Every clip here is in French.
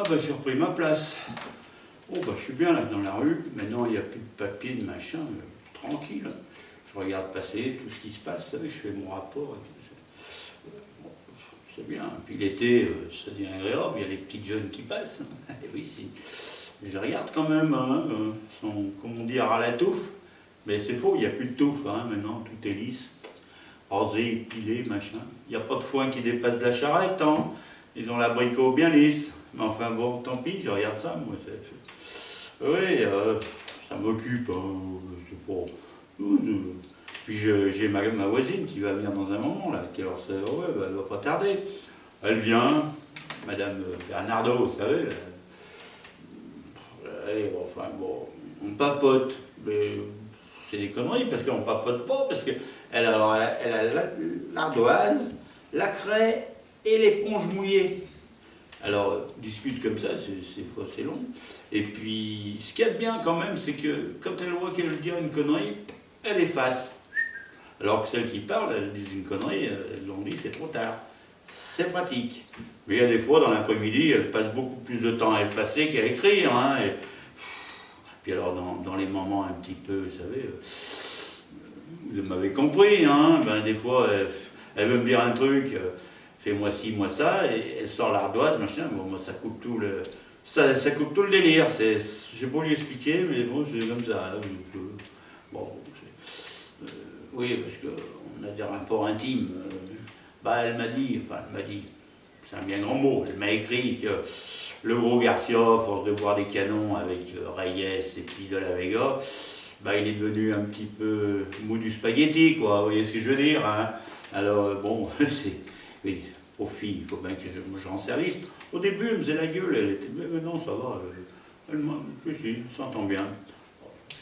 bah j'ai repris ma place. Oh bah je suis bien là dans la rue, maintenant il n'y a plus de papier, de machin, tranquille. Je regarde passer tout ce qui se passe, vous savez, je fais mon rapport et tout. Bon, c'est bien. Puis l'été, ça devient agréable, il y a les petites jeunes qui passent. Et oui, si. Je les regarde quand même, hein, sont, comme on dit, à ras la touffe. Mais c'est faux, il n'y a plus de touffe, hein, maintenant, tout est lisse. Rasé, épilé, machin. Il n'y a pas de foin qui dépasse de la charrette, hein. Ils ont l'abricot bien lisse. Mais enfin bon, tant pis, je regarde ça, moi. Oui, ça m'occupe, hein, c'est pas... Puis j'ai ma voisine qui va venir dans un moment, là, qui alors, ouais, bah, elle va pas tarder. Elle vient, Madame Bernardo, vous savez, là. Et, enfin bon, on papote, mais c'est des conneries, parce qu'on papote pas, parce qu'elle elle a l'ardoise, la craie et l'éponge mouillée. Alors, on discute comme ça, c'est long. Et puis, ce qu'il y a de bien quand même, c'est que quand elle voit qu'elle dit une connerie, elle efface. Alors que celles qui parlent, elles disent une connerie, elles l'ont dit, c'est trop tard. C'est pratique. Mais il y a des fois, dans l'après-midi, elle passe beaucoup plus de temps à effacer qu'à écrire. Hein, et... Puis alors, dans les moments un petit peu, vous savez, vous m'avez compris, hein, ben, des fois, elle veut me dire un truc, fais-moi ci, moi ça, et elle sort l'ardoise, machin, bon, moi ça coupe tout le... Ça coupe tout le délire, j'ai beau lui expliquer, mais bon, c'est comme ça. Hein, bon, oui, parce qu'on a des rapports intimes. Bah, elle m'a dit, c'est un bien grand mot, elle m'a écrit que le gros Garcia, à force de boire des canons avec Reyes et puis de la Vega, bah, il est devenu un petit peu mou du spaghetti, quoi, vous voyez ce que je veux dire, hein. Alors, bon, oui, aux filles, il faut bien que je rende service. Au début, elle me faisait la gueule, elle était, mais non, ça va, elle m'a, si, s'entend bien.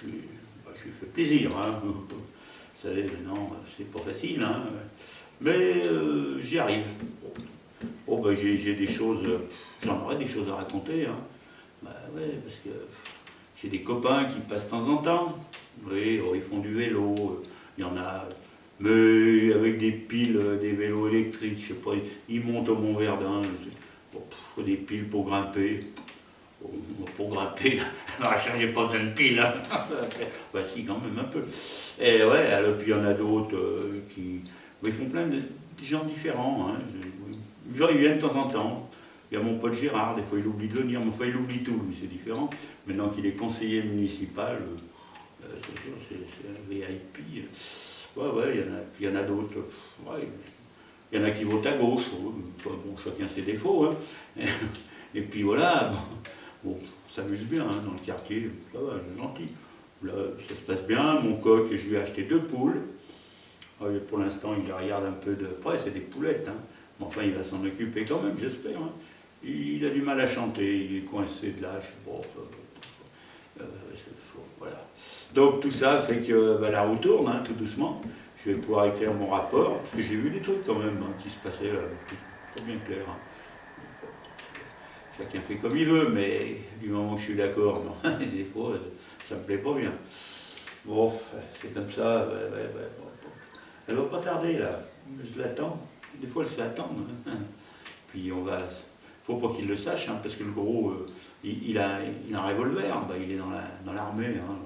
Je lui fais plaisir, hein. Vous savez, non, c'est pas facile, hein. Mais j'y arrive. Oh, ben, j'ai des choses, j'en aurais des choses à raconter, hein. Bah ouais, parce que j'ai des copains qui passent de temps en temps. Oui, oh, ils font du vélo, il y en a, mais avec des piles, des vélos électriques, je sais pas, ils montent au Mont Verdun. Bon, faut des piles pour grimper. Bon, pour grimper, j'ai pas besoin de piles. Hein. Bah si, quand même un peu. Et ouais, alors puis il y en a d'autres qui... Ils font plein de gens différents. Hein. Ils viennent de temps en temps. Il y a mon pote Gérard, des fois il oublie de venir, mais enfin il oublie tout, lui c'est différent. Maintenant qu'il est conseiller municipal, c'est sûr, c'est un VIP. Ouais, il y en a d'autres. Ouais, il y en a qui votent à gauche. Bon, chacun ses défauts. Hein. Et puis voilà, bon, on s'amuse bien hein, dans le quartier, ça va, c'est gentil. Là, ça se passe bien, mon coq, je lui ai acheté 2 poules. Pour l'instant, il les regarde un peu de près, c'est des poulettes. Hein. Mais enfin, il va s'en occuper quand même, j'espère. Hein. Il a du mal à chanter, il est coincé de l'âge. Bon, voilà. Donc tout ça fait que la roue tourne, hein, tout doucement. Je vais pouvoir écrire mon rapport, parce que j'ai vu des trucs quand même hein, qui se passaient, pas bien clair. Hein. Chacun fait comme il veut, mais du moment que je suis d'accord, des fois, ça me plaît pas bien. Bon, c'est comme ça, bon. Elle va pas tarder là, je l'attends. Des fois elle se fait attendre. Hein. Puis on va. Faut pas qu'il le sache, hein, parce que le gros, il a un revolver, bah, il est dans l'armée. Hein.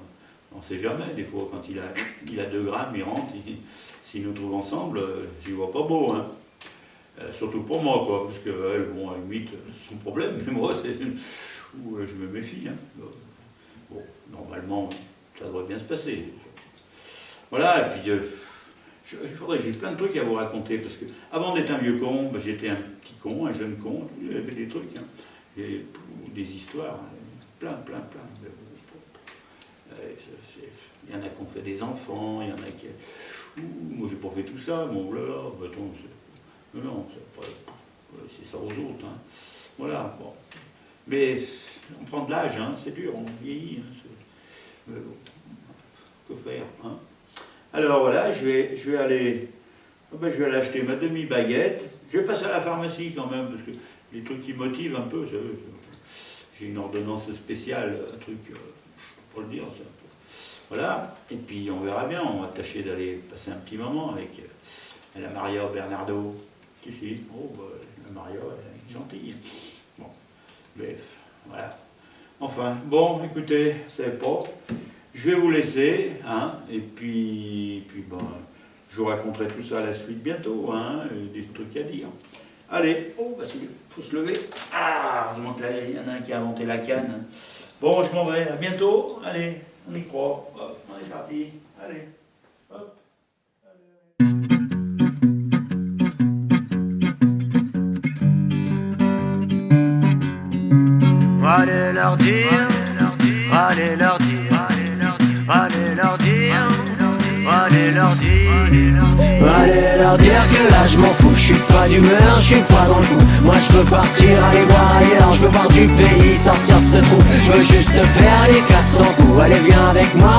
On sait jamais, des fois quand il a 2 grammes, il rentre, s'il nous trouve ensemble, j'y vois pas beau. Hein. Surtout pour moi, quoi, parce que bon, à la limite, son problème, mais moi, c'est. Je me méfie. Hein. Bon, normalement, ça devrait bien se passer. Voilà, et puis. J'ai plein de trucs à vous raconter, parce que avant d'être un vieux con, ben, j'étais un petit con, un jeune con, il y avait des trucs, hein, et des histoires, plein. Il y en a qui ont fait des enfants, il y en a qui... moi j'ai pas fait tout ça, bon là, bâton, non, c'est ça aux autres. Hein. Voilà, bon. Mais on prend de l'âge, hein, c'est dur, on vieillit. Hein, que faire hein. Alors voilà, je vais aller acheter ma demi-baguette. Je vais passer à la pharmacie quand même, parce que les trucs qui motivent un peu, j'ai une ordonnance spéciale, un truc, je ne peux pas le dire, ça. Voilà, et puis on verra bien, on va tâcher d'aller passer un petit moment avec la Maria Bernardo. Si, oh, la Maria, elle est gentille. Bon. Bref, voilà. Enfin, bon, écoutez, c'est pas. Je vais vous laisser, hein, et puis bon, je vous raconterai tout ça à la suite bientôt, hein, des trucs à dire. Allez, oh, bah c'est bien, faut se lever. Ah, heureusement que là, il y en a un qui a inventé la canne. Bon, je m'en vais, à bientôt. Allez, on y croit. Hop, on est parti. Allez, hop. Allez leur dire, allez leur dire, allez leur dire, allez leur dire. Allez leur dire que là je m'en fous, je suis pas d'humeur, je suis pas dans le coup. Moi je veux partir, aller voir ailleurs, je veux voir du pays, sortir de ce trou. Je veux juste faire les 400 coups, allez viens avec moi,